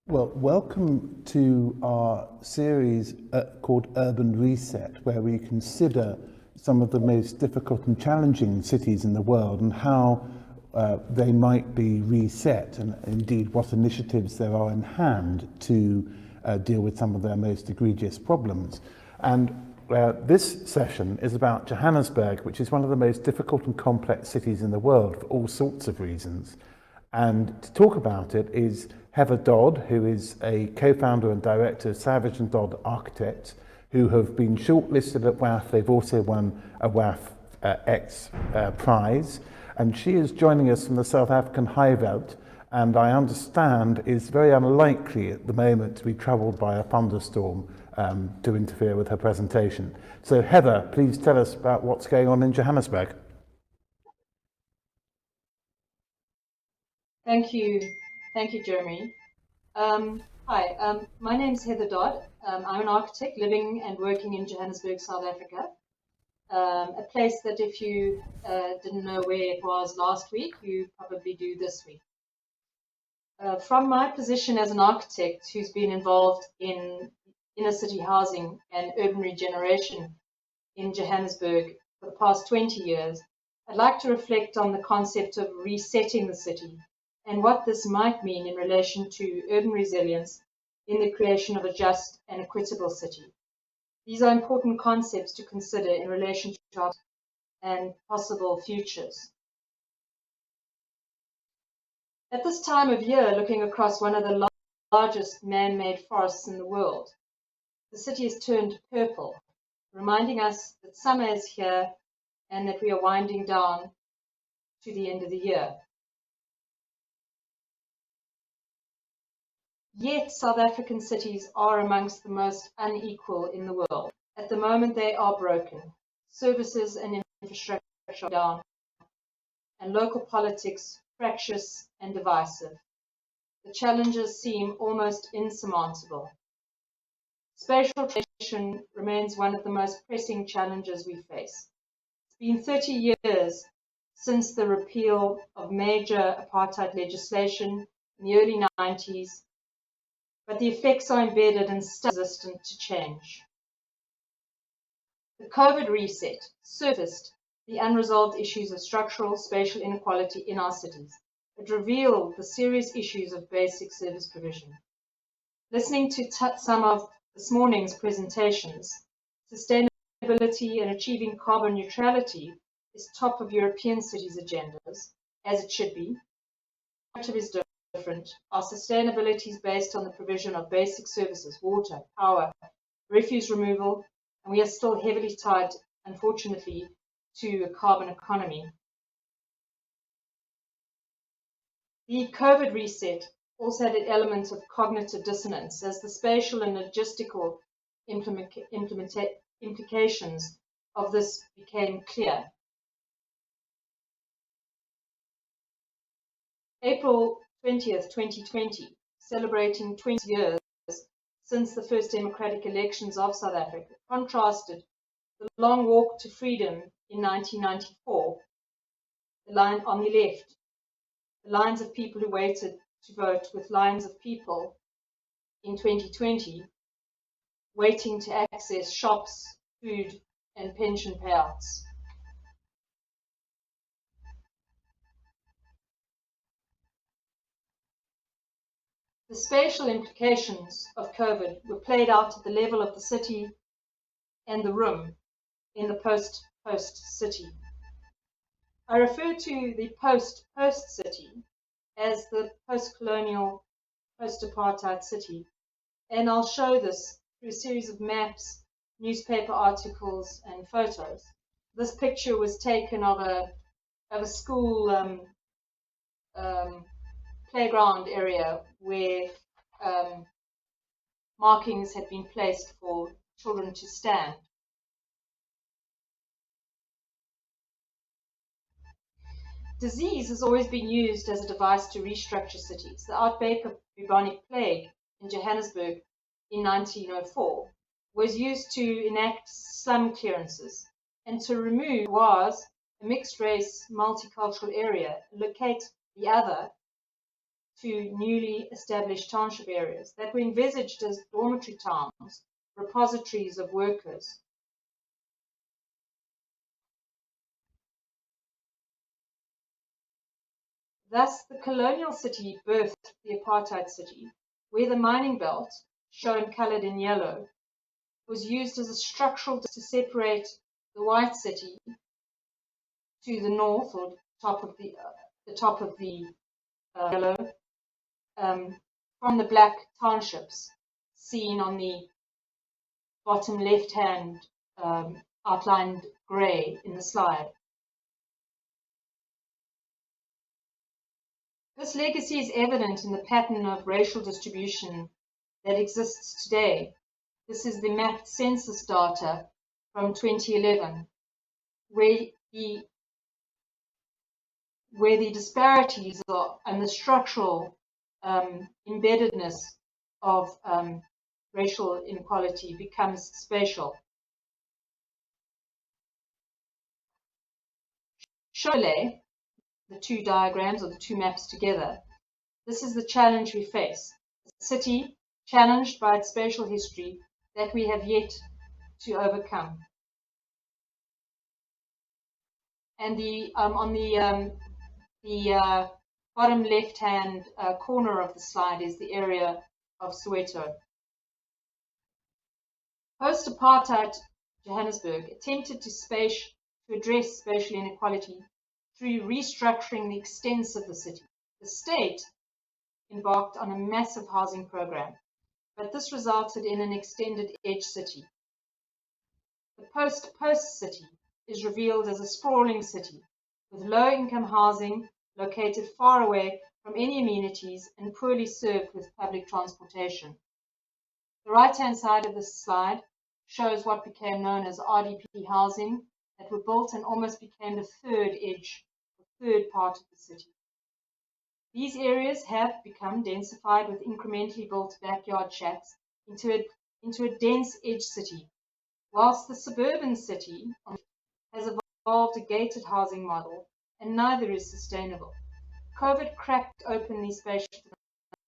Well, welcome to our series called Urban Reset, where we consider some of the most difficult and challenging cities in the world and how they might be reset, and indeed what initiatives there are in hand to deal with some of their most egregious problems. And this session is about Johannesburg, which is one of the most difficult and complex cities in the world for all sorts of reasons. And to talk about it is Heather Dodd, who is a co-founder and director of Savage and Dodd Architects, who have been shortlisted at WAF. They've also won a WAF X prize. And she is joining us from the South African Highveld, and I understand is very unlikely at the moment to be troubled by a thunderstorm to interfere with her presentation. So Heather, please tell us about what's going on in Johannesburg. Thank you, Jeremy. Hi, my name is Heather Dodd. I'm an architect living and working in Johannesburg, South Africa, a place that if you didn't know where it was last week, you probably do this week. From my position as an architect who's been involved in inner city housing and urban regeneration in Johannesburg for the past 20 years, I'd like to reflect on the concept of resetting the city and what this might mean in relation to urban resilience in the creation of a just and equitable city. These are important concepts to consider in relation to our and possible futures. At this time of year, looking across one of the largest man-made forests in the world, the city is turned purple, reminding us that summer is here and that we are winding down to the end of the year. Yet South African cities are amongst the most unequal in the world. At the moment, they are broken. Services and infrastructure are down, and local politics fractious and divisive. The challenges seem almost insurmountable. Spatial transition remains one of the most pressing challenges we face. It's been 30 years since the repeal of major apartheid legislation in the early 90s, but the effects are embedded and still resistant to change. The COVID reset surfaced the unresolved issues of structural spatial inequality in our cities. It revealed the serious issues of basic service provision. Listening to some of this morning's presentations, sustainability and achieving carbon neutrality is top of European cities' agendas, as it should be. It is different. Our sustainability is based on the provision of basic services, water, power, refuse removal, and we are still heavily tied, unfortunately, to a carbon economy. The COVID reset also had an element of cognitive dissonance as the spatial and logistical implications of this became clear. April 20th, 2020, celebrating 20 years since the first democratic elections of South Africa, contrasted the long walk to freedom in 1994, the line on the left, the lines of people who waited to vote, with lines of people in 2020 waiting to access shops, food, and pension payouts. The spatial implications of COVID were played out at the level of the city and the room in the post city. I refer to the post city as the post-colonial, post-apartheid city, and I'll show this through a series of maps, newspaper articles, and photos. This picture was taken of a school playground area where markings had been placed for children to stand. Disease has always been used as a device to restructure cities. The outbreak of bubonic plague in Johannesburg in 1904 was used to enact slum clearances and to remove was a mixed-race, multicultural area, locate the other to newly established township areas that were envisaged as dormitory towns, repositories of workers. Thus, the colonial city birthed the apartheid city, where the mining belt, shown colored in yellow, was used as a structural to separate the white city to the north, or top of the yellow, from the black townships seen on the bottom left-hand outlined grey in the slide. This legacy is evident in the pattern of racial distribution that exists today. This is the mapped census data from 2011, where the disparities are, and the structural embeddedness of racial inequality becomes spatial. Surely, the two diagrams or the two maps together, this is the challenge we face. A city challenged by its spatial history that we have yet to overcome. And on the bottom left-hand corner of the slide is the area of Soweto. Post-apartheid Johannesburg attempted to address spatial inequality through restructuring the extents of the city. The state embarked on a massive housing program, but this resulted in an extended edge city. The post-post city is revealed as a sprawling city with low-income housing located far away from any amenities and poorly served with public transportation. The right-hand side of this slide shows what became known as RDP housing that were built and almost became the third edge, the third part of the city. These areas have become densified with incrementally built backyard shacks into a dense edge city, whilst the suburban city has evolved a gated housing model, and neither is sustainable. COVID cracked open these spaces to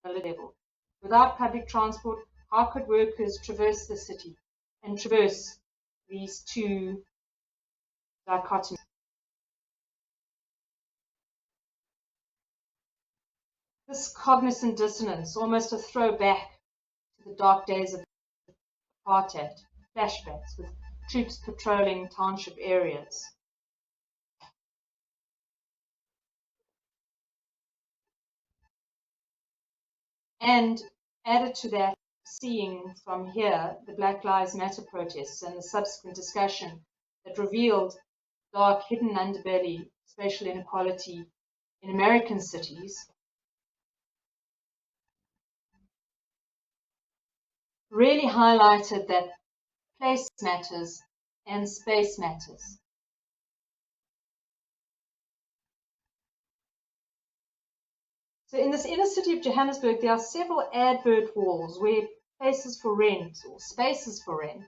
the level. Without public transport, how could workers traverse the city and traverse these two dichotomies? This cognizant dissonance, almost a throwback to the dark days of apartheid, flashbacks with troops patrolling township areas. And added to that, seeing from here the Black Lives Matter protests and the subsequent discussion that revealed dark hidden underbelly spatial inequality in American cities, really highlighted that place matters and space matters. So in this inner city of Johannesburg, there are several advert walls where places for rent or spaces for rent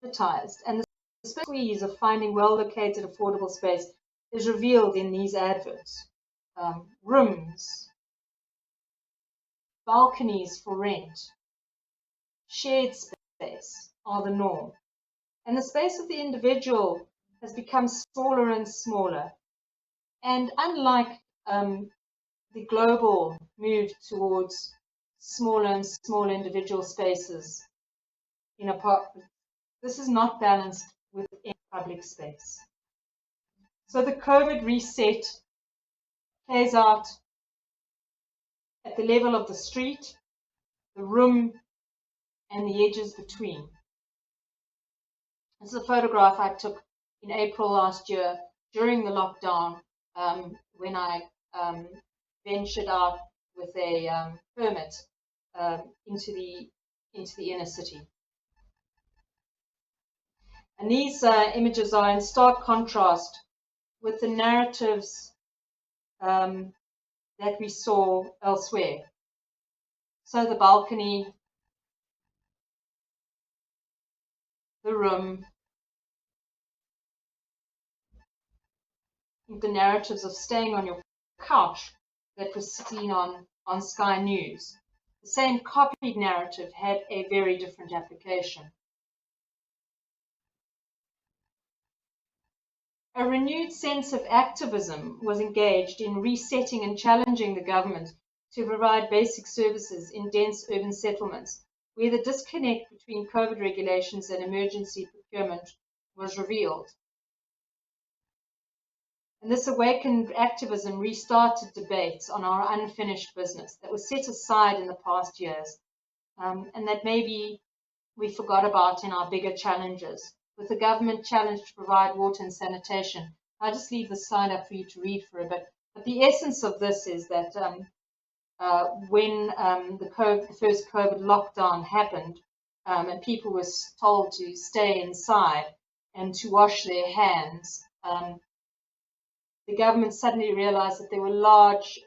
are advertised, and the squeeze of finding well-located, affordable space is revealed in these adverts. Rooms, balconies for rent, shared space are the norm. And the space of the individual has become smaller and smaller. And unlike the global move towards smaller and smaller individual spaces in apartments, this is not balanced with public space. So the COVID reset plays out at the level of the street, the room, and the edges between. This is a photograph I took in April last year during the lockdown when I ventured out with a permit into the inner city. And these images are in stark contrast with the narratives that we saw elsewhere. So the balcony, the room, the narratives of staying on your couch that was seen on on Sky News. The same copied narrative had a very different application. A renewed sense of activism was engaged in resetting and challenging the government to provide basic services in dense urban settlements, where the disconnect between COVID regulations and emergency procurement was revealed. And this awakened activism restarted debates on our unfinished business that was set aside in the past years, and that maybe we forgot about in our bigger challenges. With the government challenge to provide water and sanitation, I'll just leave the slide up for you to read for a bit. But the essence of this is that when the first COVID lockdown happened, and people were told to stay inside and to wash their hands, the government suddenly realized that there were large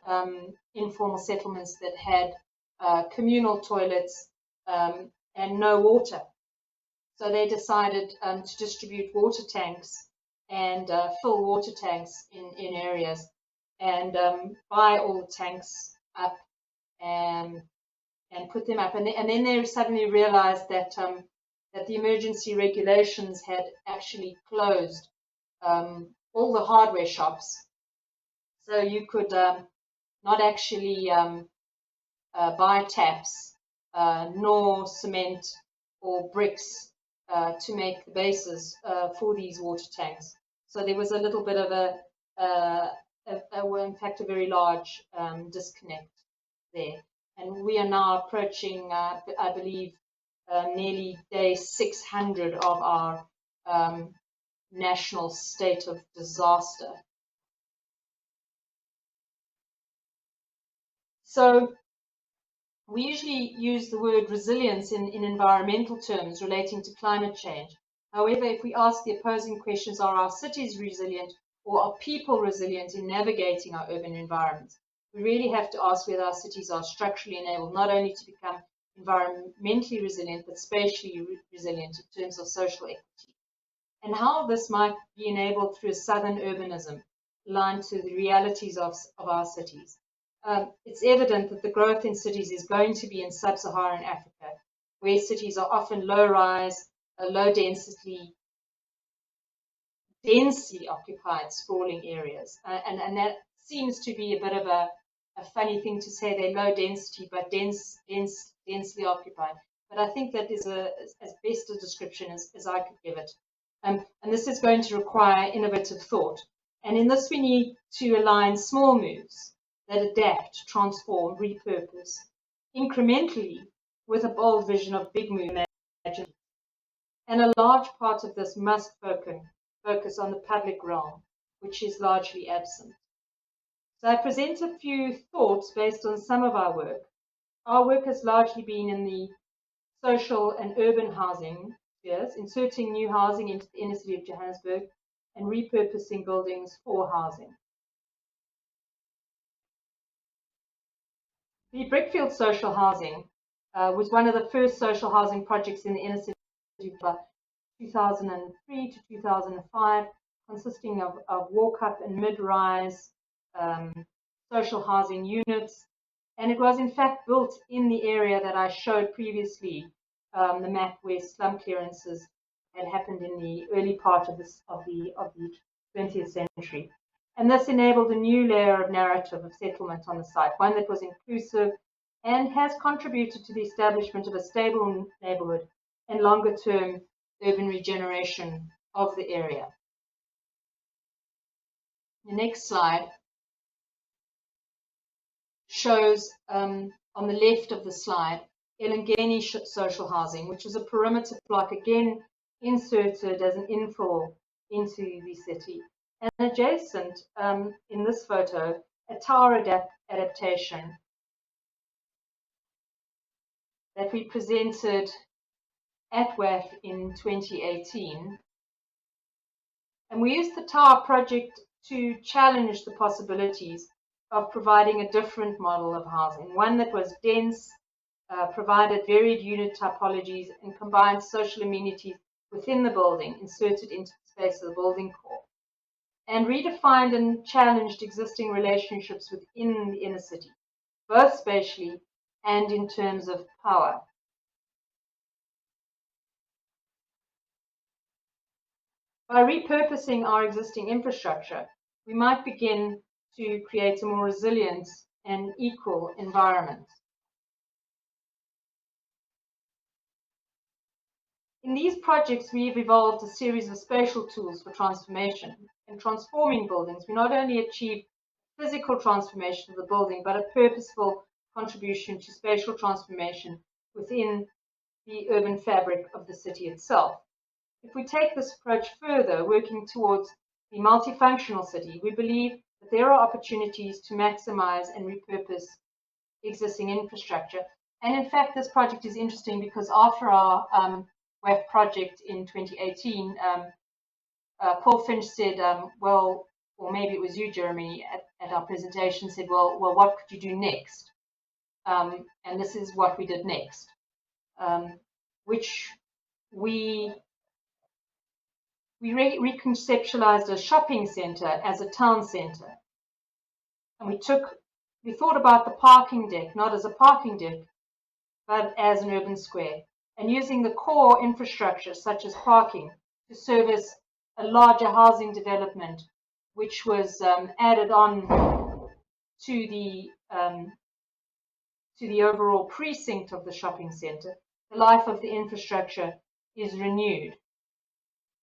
informal settlements that had communal toilets and no water. So they decided to distribute water tanks and fill water tanks in areas and buy all the tanks up and put them up. And then they suddenly realized that that the emergency regulations had actually closed all the hardware shops. So you could not actually buy taps nor cement or bricks to make the bases for these water tanks. So there was a little bit of in fact, a very large disconnect there. And we are now approaching, I believe, nearly day 600 of our national state of disaster. So we usually use the word resilience in environmental terms relating to climate change. However, if we ask the opposing questions, are our cities resilient or are people resilient in navigating our urban environments? We really have to ask whether our cities are structurally enabled not only to become environmentally resilient, but spatially resilient in terms of social equity. And how this might be enabled through a southern urbanism aligned to the realities of our cities. It's evident that the growth in cities is going to be in sub-Saharan Africa, where cities are often low-rise, low density, densely occupied, sprawling areas. And that seems to be a bit of a funny thing to say. They're low density, but densely occupied. But I think that is as best a description as I could give it. And this is going to require innovative thought. And in this, we need to align small moves that adapt, transform, repurpose, incrementally with a bold vision of big move imagination. And a large part of this must focus on the public realm, which is largely absent. So I present a few thoughts based on some of our work. Our work has largely been in the social and urban housing spheres, inserting new housing into the inner city of Johannesburg and repurposing buildings for housing. The Brickfield social housing was one of the first social housing projects in the inner city of 2003 to 2005, consisting of walk-up and mid-rise social housing units. And it was in fact built in the area that I showed previously, the map where slum clearances had happened in the early part of the 20th century. And this enabled a new layer of narrative of settlement on the site, one that was inclusive and has contributed to the establishment of a stable neighborhood and longer-term urban regeneration of the area. The next slide shows, on the left of the slide, Elangeni social housing, which is a perimeter block, again inserted as an infill into the city. And adjacent, in this photo, a tower adaptation that we presented at WAF in 2018. And we used the tower project to challenge the possibilities of providing a different model of housing, one that was dense, provided varied unit typologies, and combined social amenities within the building, inserted into the space of the building core, and redefined and challenged existing relationships within the inner city, both spatially and in terms of power. By repurposing our existing infrastructure, we might begin to create a more resilient and equal environment. In these projects, we've evolved a series of spatial tools for transformation. In transforming buildings, we not only achieve physical transformation of the building, but a purposeful contribution to spatial transformation within the urban fabric of the city itself. If we take this approach further, working towards the multifunctional city, we believe that there are opportunities to maximize and repurpose existing infrastructure. And in fact, this project is interesting because after our WAF project in 2018, Paul Finch said, well, or maybe it was you, Jeremy, at our presentation said, well, what could you do next? And this is what we did next, which we reconceptualized a shopping center as a town center. And we thought about the parking deck, not as a parking deck, but as an urban square, and using the core infrastructure, such as parking, to service a larger housing development, which was added on to the overall precinct of the shopping center. The life of the infrastructure is renewed.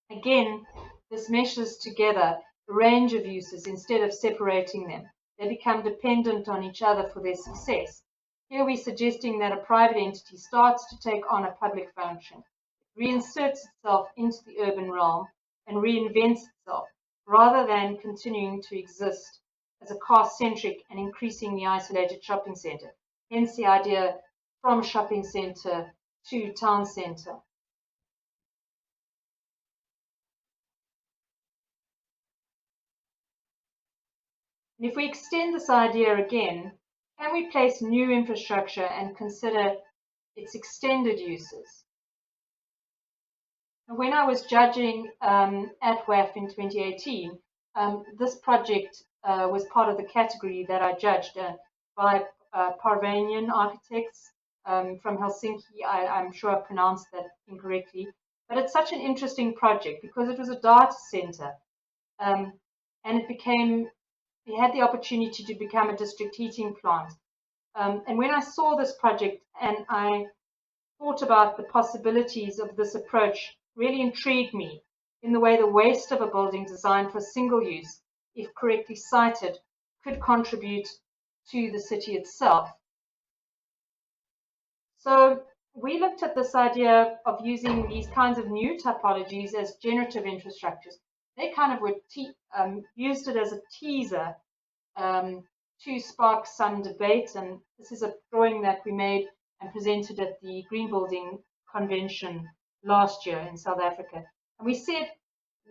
Again, this meshes together a range of uses instead of separating them. They become dependent on each other for their success. Here we're suggesting that a private entity starts to take on a public function, reinserts itself into the urban realm, and reinvents itself, rather than continuing to exist as a car-centric and increasingly isolated shopping center. Hence the idea from shopping center to town center. And if we extend this idea again, can we place new infrastructure and consider its extended uses? When I was judging at WAF in 2018, this project was part of the category that I judged by Parvanian architects from Helsinki. I'm sure I pronounced that incorrectly, but it's such an interesting project because it was a data center, and it had the opportunity to become a district heating plant. And when I saw this project and I thought about the possibilities of this approach, really intrigued me in the way the waste of a building designed for single use, if correctly sited, could contribute to the city itself. So we looked at this idea of using these kinds of new typologies as generative infrastructures. They kind of were used it as a teaser to spark some debate, and this is a drawing that we made and presented at the Green Building Convention last year in South Africa. And we said,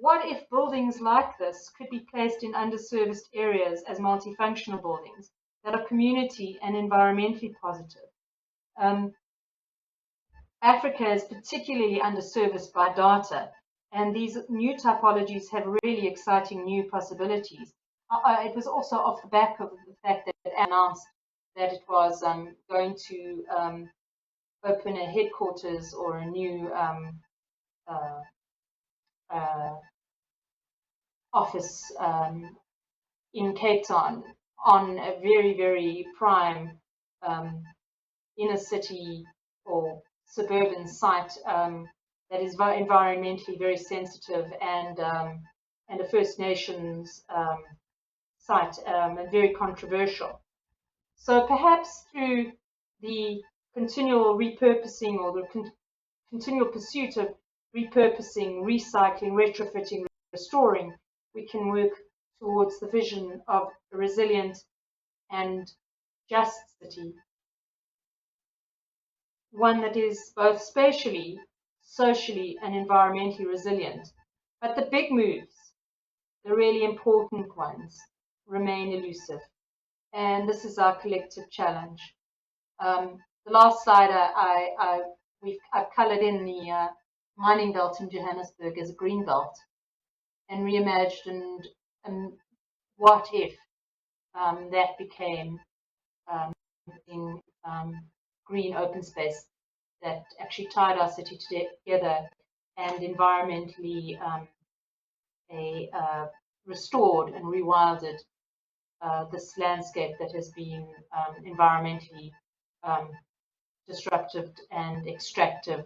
what if buildings like this could be placed in underserviced areas as multifunctional buildings that are community and environmentally positive? Africa is particularly underserviced by data, and these new typologies have really exciting new possibilities. It was also off the back of the fact that it announced that it was going to open a headquarters or a new office in Cape Town on a very, very prime inner city or suburban site that is environmentally very sensitive and a First Nations site and very controversial. So perhaps through the continual repurposing or the continual pursuit of repurposing, recycling, retrofitting, restoring, we can work towards the vision of a resilient and just city, one that is both spatially, socially, and environmentally resilient. But the big moves, the really important ones, remain elusive. And this is our collective challenge. The last slide, I've coloured in the mining belt in Johannesburg as a green belt and reimagined what if that became in green open space that actually tied our city together and environmentally restored and rewilded this landscape that has been environmentally disruptive and extractive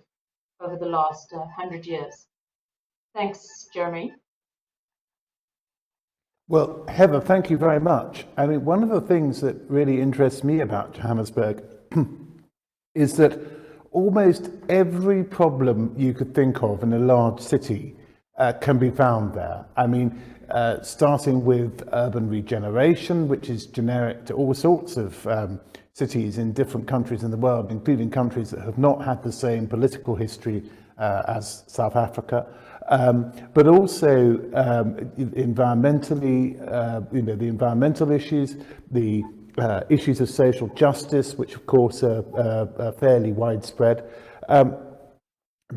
over the last 100 years. Thanks, Jeremy. Well, Heather, thank you very much. I mean, one of the things that really interests me about Johannesburg is that almost every problem you could think of in a large city can be found there. I mean, starting with urban regeneration, which is generic to all sorts of cities in different countries in the world, including countries that have not had the same political history as South Africa. But also environmentally, the environmental issues, the issues of social justice, which of course are fairly widespread. And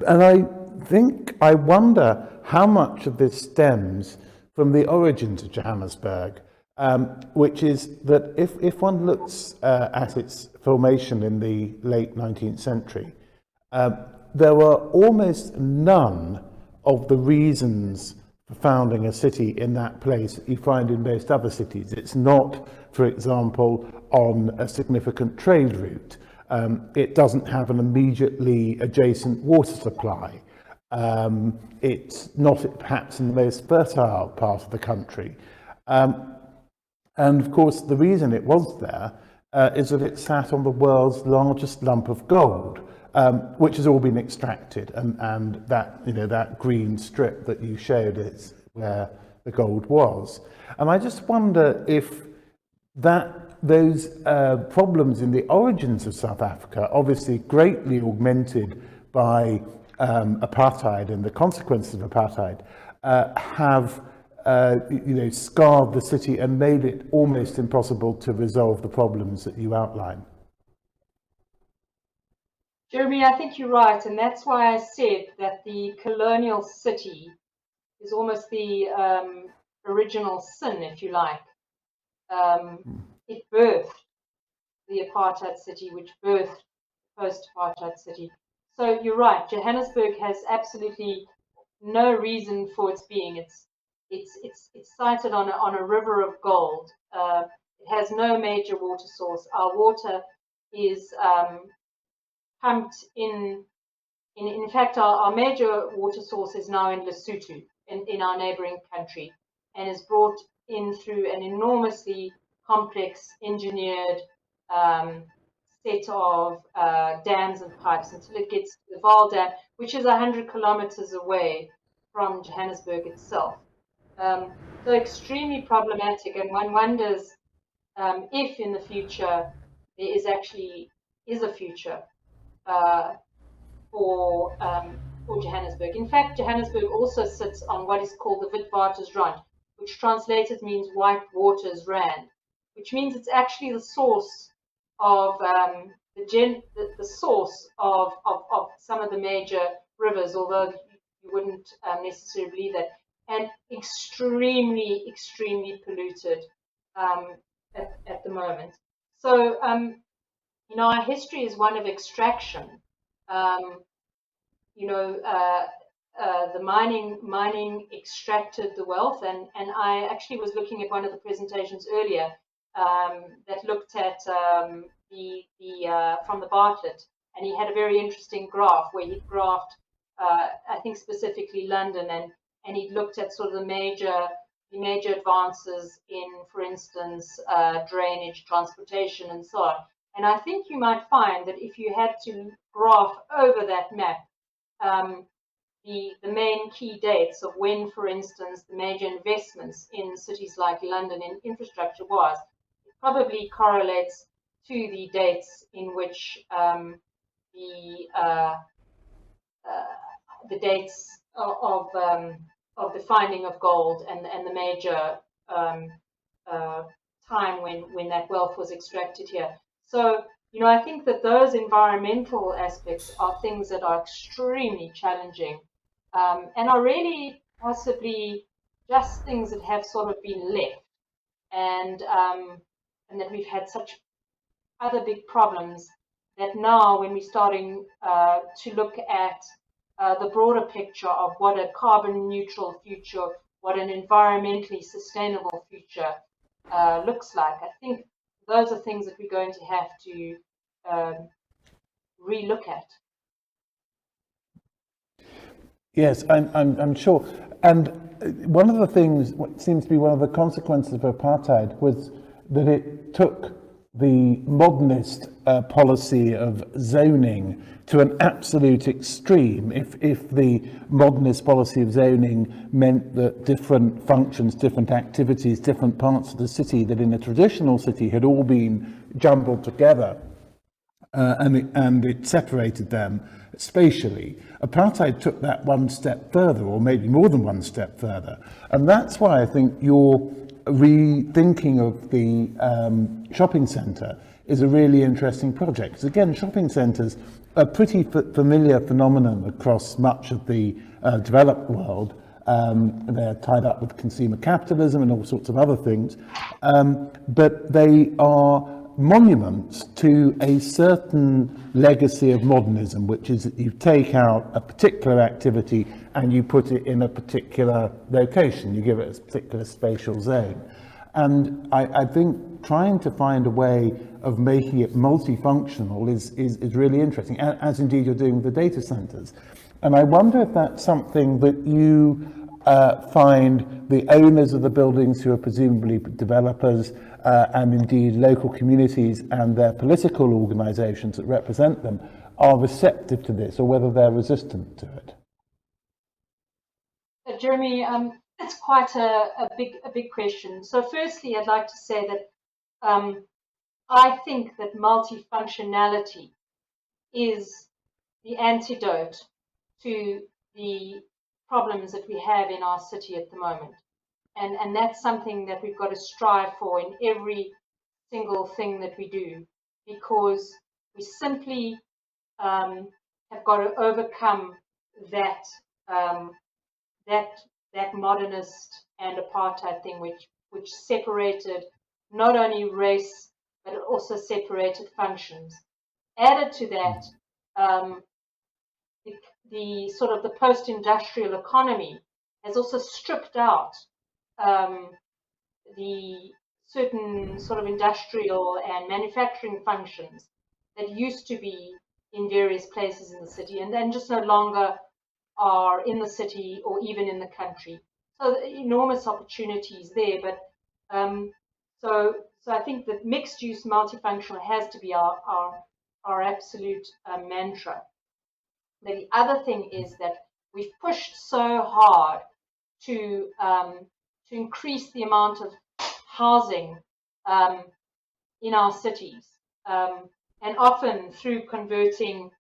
I wonder how much of this stems from the origins of Johannesburg, which is that if one looks at its formation in the late 19th century, there were almost none of the reasons for founding a city in that place that you find in most other cities. It's not, for example, on a significant trade route. It doesn't have an immediately adjacent water supply. It's not perhaps in the most fertile part of the country. And of course, the reason it was there is that it sat on the world's largest lump of gold, which has all been extracted, and that green strip that you showed is where the gold was. And I just wonder if those problems in the origins of South Africa, obviously greatly augmented by apartheid and the consequences of apartheid, have scarred the city and made it almost impossible to resolve the problems that you outline. Jeremy, I think you're right, and that's why I said that the colonial city is almost the original sin, if you like. It birthed the apartheid city, which birthed post-apartheid city. So you're right, Johannesburg has absolutely no reason for its being. It's sited on a river of gold. It has no major water source. Our water is pumped in. In fact, our major water source is now in Lesotho, in our neighboring country, and is brought in through an enormously complex engineered set of dams and pipes until it gets to the Vaal Dam, which is 100 kilometers away from Johannesburg itself. So extremely problematic, and one wonders if in the future there is a future for Johannesburg. In fact, Johannesburg also sits on what is called the Witwatersrand, which translated means white waters rand, which means it's actually the source of the source of some of the major rivers, although you wouldn't necessarily believe that, and extremely polluted at the moment. So our history is one of extraction. The mining extracted the wealth, and I actually was looking at one of the presentations earlier that looked at from the Bartlett, and he had a very interesting graph where he graphed I think specifically London, and he looked at sort of the major advances in, for instance, drainage, transportation, and so on. And I think you might find that if you had to graph over that map the main key dates of when, for instance, the major investments in cities like London in infrastructure was, it probably correlates to the dates in which the dates of the finding of gold and the major time when that wealth was extracted here. So, I think that those environmental aspects are things that are extremely challenging and are really possibly just things that have sort of been left and that we've had such other big problems that now, when we're starting to look at the broader picture of what a carbon neutral future, what an environmentally sustainable future looks like, I think those are things that we're going to have to re-look at. Yes, I'm sure. And one of the things, what seems to be one of the consequences of apartheid, was that it took the modernist policy of zoning to an absolute extreme. If the modernist policy of zoning meant that different functions, different activities, different parts of the city that in a traditional city had all been jumbled together, and it separated them spatially. Apartheid took that one step further, or maybe more than one step further. And that's why I think your rethinking of the shopping centre is a really interesting project. Because again, shopping centres are a pretty familiar phenomenon across much of the developed world. They're tied up with consumer capitalism and all sorts of other things. But they are monuments to a certain legacy of modernism, which is that you take out a particular activity and you put it in a particular location, you give it a particular spatial zone. And I think trying to find a way of making it multifunctional is really interesting, as indeed you're doing with the data centers. And I wonder if that's something that you find the owners of the buildings, who are presumably developers, and indeed local communities and their political organisations that represent them, are receptive to this, or whether they're resistant to it. Jeremy, that's quite a big question. So firstly, I'd like to say that I think that multifunctionality is the antidote to the problems that we have in our city at the moment. And that's something that we've got to strive for in every single thing that we do, because we simply have got to overcome that that modernist and apartheid thing, which separated not only race but it also separated functions. Added to that, the sort of the post-industrial economy has also stripped out the certain sort of industrial and manufacturing functions that used to be in various places in the city and then just no longer are in the city or even in the country. So enormous opportunities there, but so I think that mixed use multifunctional has to be our absolute mantra. But the other thing is that we've pushed so hard to increase the amount of housing in our cities, and often through converting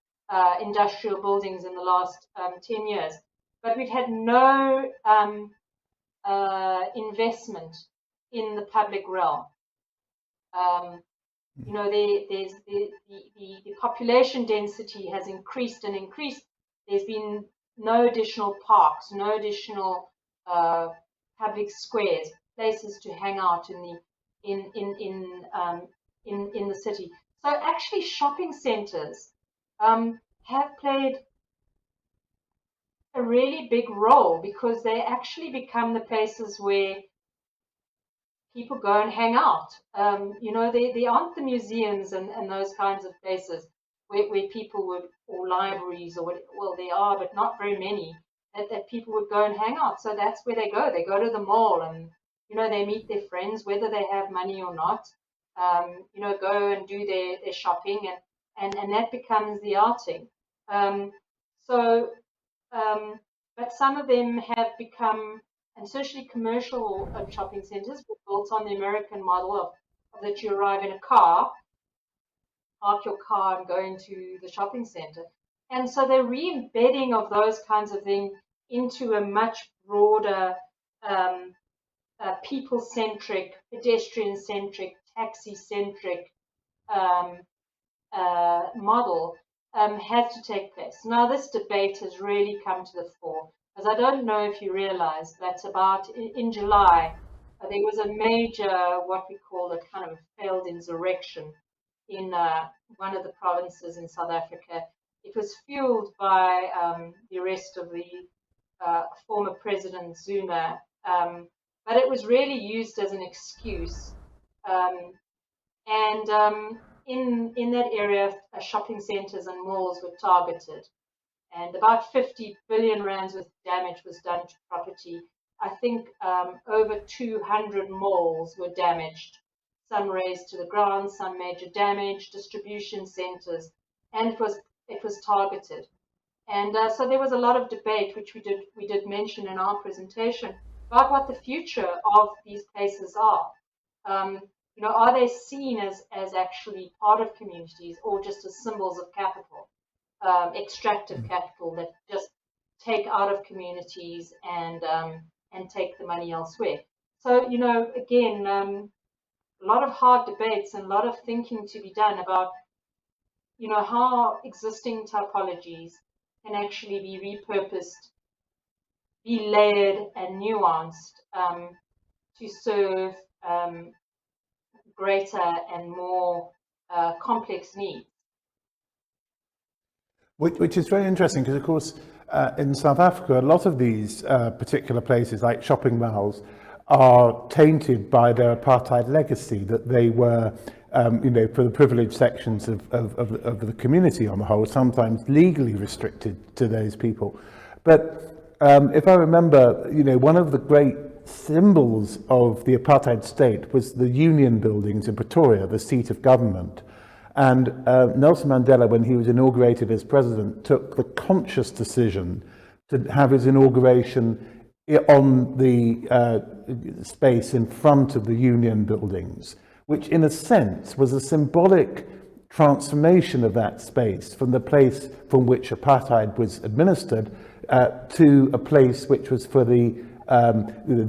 industrial buildings in the last 10 years. But we've had no investment in the public realm. You know, there's the population density has increased and increased. There's been no additional parks, no additional public squares, places to hang out in the city. So actually, shopping centres have played a really big role, because they actually become the places where people go and hang out. You know, they aren't the museums and those kinds of places where people would, or libraries, or well, there are, but not very many, that people would go and hang out. So that's where they go. They go to the mall and, you know, they meet their friends, whether they have money or not, you know, go and do their shopping, and that becomes the outing. But some of them have become, and especially commercial shopping centres, were built on the American model of that you arrive in a car, park your car, and go into the shopping centre. And so they're re-embedding of those kinds of things into a much broader people-centric, pedestrian-centric, taxi-centric model has to take place. Now, this debate has really come to the fore, because I don't know if you realize that about in July, there was a major, what we call a kind of failed insurrection in one of the provinces in South Africa. It was fueled by the arrest of the former President Zuma, but it was really used as an excuse. Um, and in that area, shopping centres and malls were targeted, and about 50 billion rands worth of damage was done to property. I think over 200 malls were damaged, some razed to the ground, some major damage, distribution centres, and it was targeted. And so there was a lot of debate, which we did mention in our presentation, about what the future of these places are. Um, are they seen as actually part of communities or just as symbols of capital, extractive capital that just take out of communities and take the money elsewhere? So again, a lot of hard debates and a lot of thinking to be done about how existing typologies can actually be repurposed, be layered and nuanced to serve greater and more complex needs. Which is very interesting because, of course, in South Africa, a lot of these particular places, like shopping malls, are tainted by their apartheid legacy, that they were, for the privileged sections of the community on the whole, sometimes legally restricted to those people. But if I remember, one of the great symbols of the apartheid state was the Union buildings in Pretoria, the seat of government. And Nelson Mandela, when he was inaugurated as president, took the conscious decision to have his inauguration on the space in front of the Union buildings, which in a sense was a symbolic transformation of that space from the place from which apartheid was administered to a place which was for the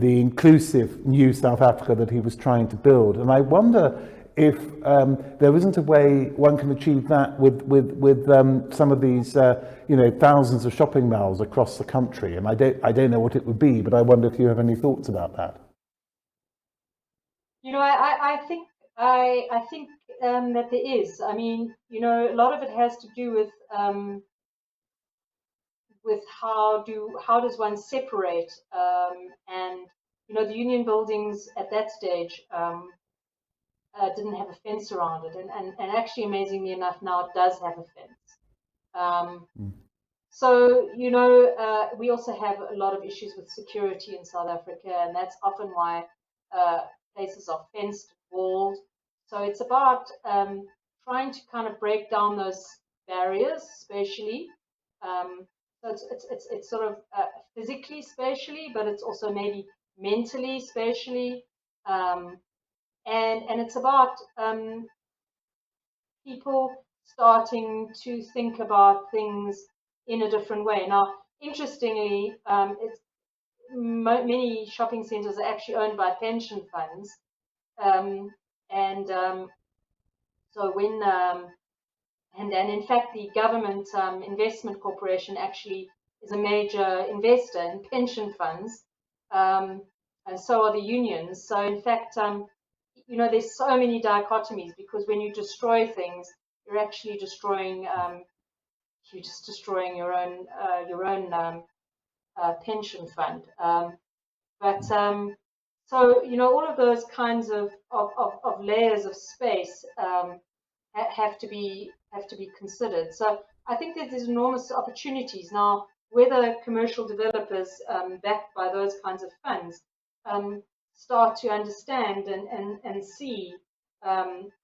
inclusive new South Africa that he was trying to build. And I wonder if there isn't a way one can achieve that with some of these thousands of shopping malls across the country. And I don't know what it would be, but I wonder if you have any thoughts about that. I think that there is. I mean, a lot of it has to do with how does one separate, and the Union buildings at that stage didn't have a fence around it, and actually, amazingly enough, now it does have a fence. So we also have a lot of issues with security in South Africa, and that's often why places are fenced, walled. So it's about trying to kind of break down those barriers spatially. So it's sort of physically spatially, but it's also maybe mentally spatially, and it's about people starting to think about things in a different way. Now, interestingly, many shopping centres are actually owned by pension funds, and so when and in fact, the government investment corporation actually is a major investor in pension funds, and so are the unions. So in fact, there's so many dichotomies, because when you destroy things, you're actually destroying your own pension fund. But so all of those kinds of layers of space have to be considered. So I think that there's enormous opportunities now. Whether commercial developers backed by those kinds of funds start to understand and see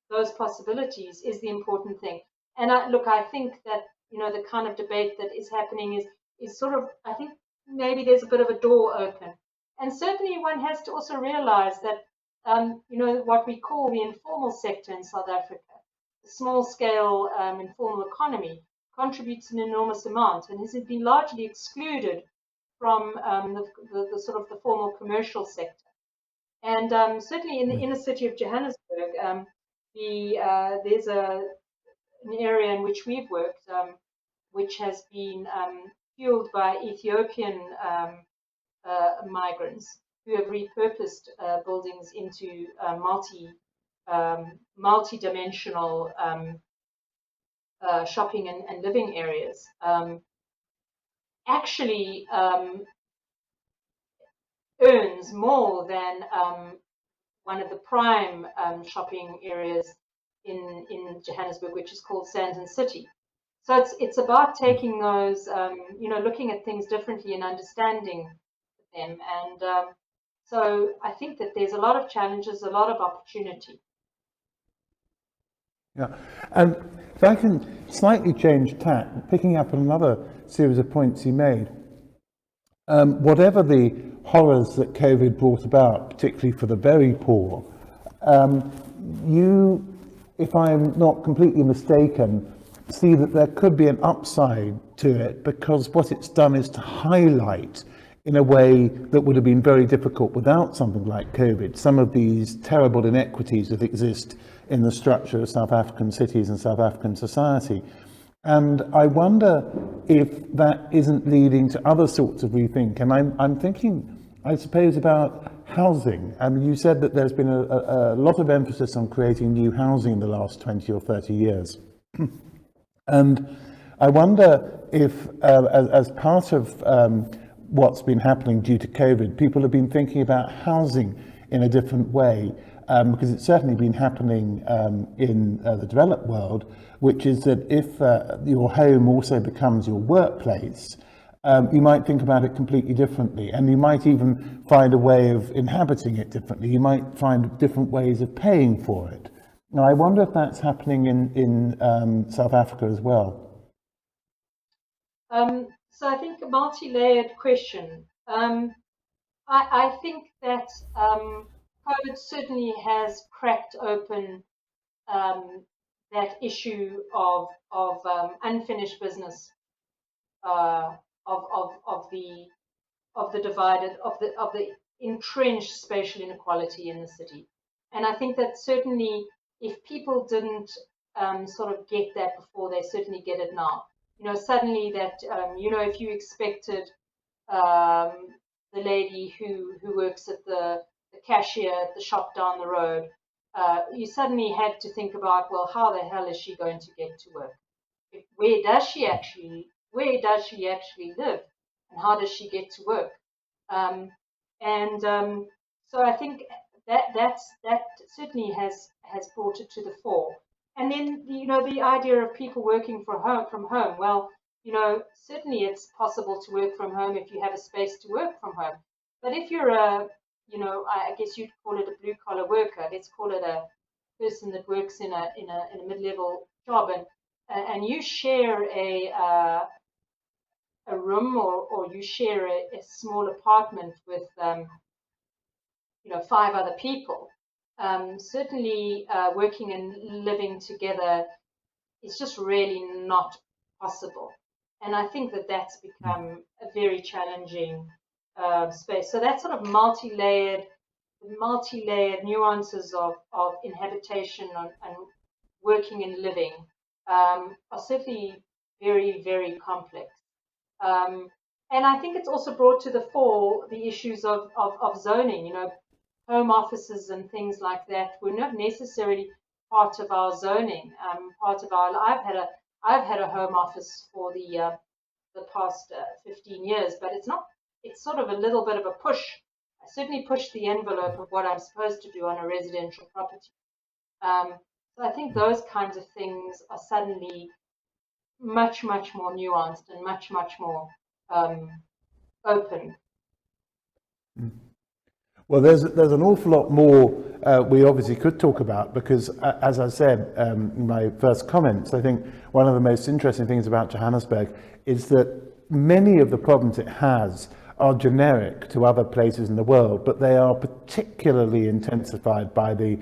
those possibilities is the important thing. And I think that the kind of debate that is happening is sort of, I think maybe there's a bit of a door open, and certainly one has to also realize that what we call the informal sector in South Africa, the small scale informal economy, contributes an enormous amount and has been largely excluded from the sort of the formal commercial sector. And certainly in the inner city of Johannesburg, there's an area in which we've worked, which has been fueled by Ethiopian migrants who have repurposed buildings into multi-dimensional shopping and living areas actually earns more than one of the prime shopping areas in Johannesburg, which is called Sandton City. So it's about taking those, looking at things differently and understanding them. And so I think that there's a lot of challenges, a lot of opportunity. Yeah, and if I can slightly change tack, picking up on another series of points you made, whatever the horrors that COVID brought about, particularly for the very poor, you, if I'm not completely mistaken, see that there could be an upside to it, because what it's done is to highlight in a way that would have been very difficult without something like COVID, some of these terrible inequities that exist in the structure of South African cities and South African society. And I wonder if that isn't leading to other sorts of rethink. And I'm thinking, I suppose, about housing. I mean, you said that there's been a lot of emphasis on creating new housing in the last 20 or 30 years. And I wonder if, as part of what's been happening due to COVID, people have been thinking about housing in a different way, because it's certainly been happening in the developed world, which is that if your home also becomes your workplace, you might think about it completely differently, and you might even find a way of inhabiting it differently. You might find different ways of paying for it. Now, I wonder if that's happening in South Africa as well. So I think a multi-layered question. I think that COVID certainly has cracked open that issue of unfinished business, of the divided, of the entrenched spatial inequality in the city. And I think that certainly, if people didn't sort of get that before, they certainly get it now. Suddenly that, if you expected the lady who works at the cashier at the shop down the road, you suddenly had to think about, well, how the hell is she going to get to work? Where does she actually live, and how does she get to work? So I think that certainly has brought it to the fore. And then the idea of people working from home. Well, certainly it's possible to work from home if you have a space to work from home. But if you're I guess you'd call it a blue collar worker. Let's call it a person that works in a mid-level job, and you share a room, or you share a small apartment with 5 other people. Certainly, working and living together is just really not possible. And I think that that's become a very challenging space. So that sort of multi-layered nuances of inhabitation and working and living are certainly very, very complex. And I think it's also brought to the fore the issues of zoning. Home offices and things like that were not necessarily part of our zoning. I've had a home office for the past 15 years, but it's sort of a little bit of a push. I certainly push the envelope of what I'm supposed to do on a residential property. So I think those kinds of things are suddenly much, much more nuanced and much, much more open. Well, there's an awful lot more we obviously could talk about, because, as I said in my first comments, I think one of the most interesting things about Johannesburg is that many of the problems it has are generic to other places in the world, but they are particularly intensified by the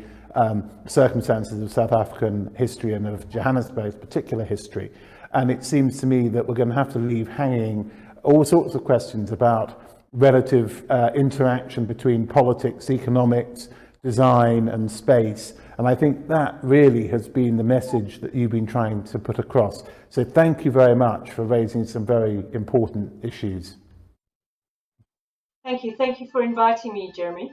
circumstances of South African history and of Johannesburg's particular history. And it seems to me that we're going to have to leave hanging all sorts of questions about relative interaction between politics, economics, design and space. And I think that really has been the message that you've been trying to put across. So thank you very much for raising some very important issues. Thank you. Thank you for inviting me, Jeremy.